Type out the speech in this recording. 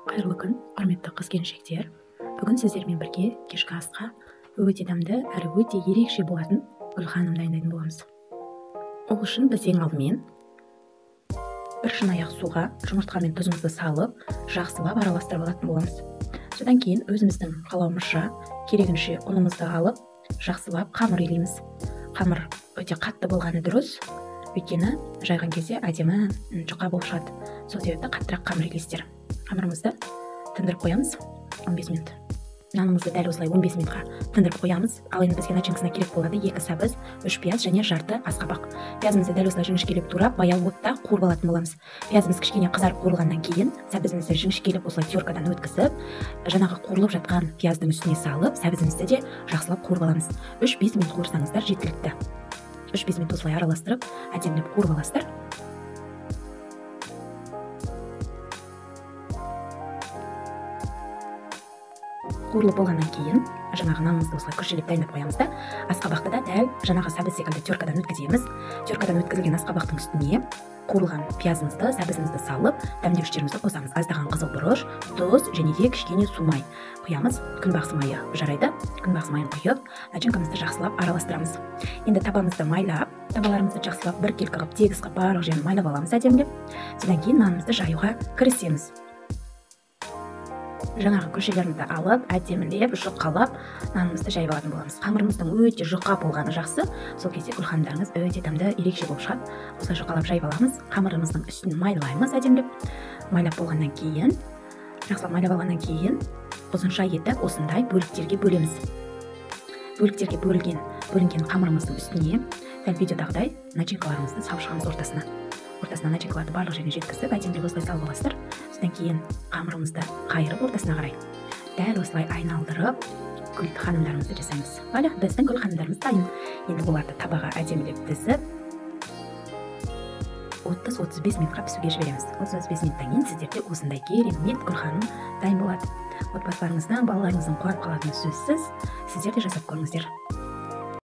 Қайырлы күн, құрметті қыз-келіншектер. Бүгін сіздермен бірге кешкі асқа өте дәмді әрі өте ерекше болатын гүл ханым дайындайтын боламыз. Ол үшін біз ең алдымен бір шыны суға жұмыртқа мен тұзымызды салып, жақсылап араластырып алатын боламыз. Содан кейін өзіміздің қалауымызша керегінше ұнымызды алып, жақсылап қамыр илейміз. Қамыр өте қатты болғаны дұрыс, өйткені жайған кезде әдемі жұқа болып шығады. Сол себепті қаттырақ қамыр илейсіздер. Қамырымызды тындырып қоямыз 15 минут. Нанымызды дәл осылай 15 минутқа тындырып қоямыз. Ал енді бізге начинкасына керек болады 2 сәбіз, 3 пияз және жарты ас қабақ. Пиязымызды дәл осылай жіңішкелеп турап, баяу отта қуырып алатын боламыз. Пиязымыз кішкене қызарып қуырылғаннан кейін, сәбізімізді жіңішкелеп осылай теркадан өткізіп, жаңағы қуырылып жатқан пияздың үстіне салып, сәбізімізді де жақсылап қуырып аламыз. 3-5 минут қуырсаңыздар жеткілікті. 3-5 минут осылай араластырып, әдемілеп қуырып аласыздар. Қуырылып болғаннан кейін жаңағы нанымызды осылай күршелеп дайындап қоямыз да, асқабақты да дәл жаңағы сәбіз секілді теркадан өткіземіз. Теркадан өткізілген асқабақтың үстіне қуырылған пиязымызды, сәбізімізді салып, дәмдеуіштерімізді қосамыз. Аздаған қызыл бұрыш, тұз және де кішкене су май құямыз. Күнбағыс майы жарайды. Күнбағыс майын құйып, начинкамызды жақсылап араластырамыз. Енді табамызды майлап, табаларымызды жақсылап бір келкі қылып, тегіс қылып барлық жерін майлап аламыз әдемілеп. Содан кейін нанымызды жаюға кірісеміз. Жаңағы күршелерімізді алып, әдемілеп, жұқалап, нанымызды жайып алатын боламыз. Қамырымыздың өте жұқа болғаны жақсы. Сол кезде гүл ханымдарыңыз өте дәмді, ерекше болып шығады. Осылай жұқалап жайып аламыз. Қамырымыздың үстін майлаймыз әдемілеп. Майлап болғаннан кейін, жақсылап майлап алғаннан кейін, ұзынша етіп осындай бөліктерге бөлеміз. Бөліктерге бөлінген қамырымыздың үстіне дәл видеодағыдай начинкаларымызды салып шығамыз ортасына. Ортасына начинкаларды барлық жеріне жеткізіп, әдемілеп осылай салып аласыздар. Содан кейін қамырымызды қайырып ортасына қарай дәл осылай айналдырып, гүл ханымдарымызды жасаймыз. Валя, біздің гүл ханымдарымыз дайын. Енді оларды табаға әдемілеп тізіп, 30-35 минутқа пісуге жібереміз. 30-35 минуттан кейін сіздерде осындай керемет гүл ханым дайын болады. Отбасыларыңыздың, балаларыңыздың қуанып қалатыны сөзсіз. Сіздер де жасап көріңіздер.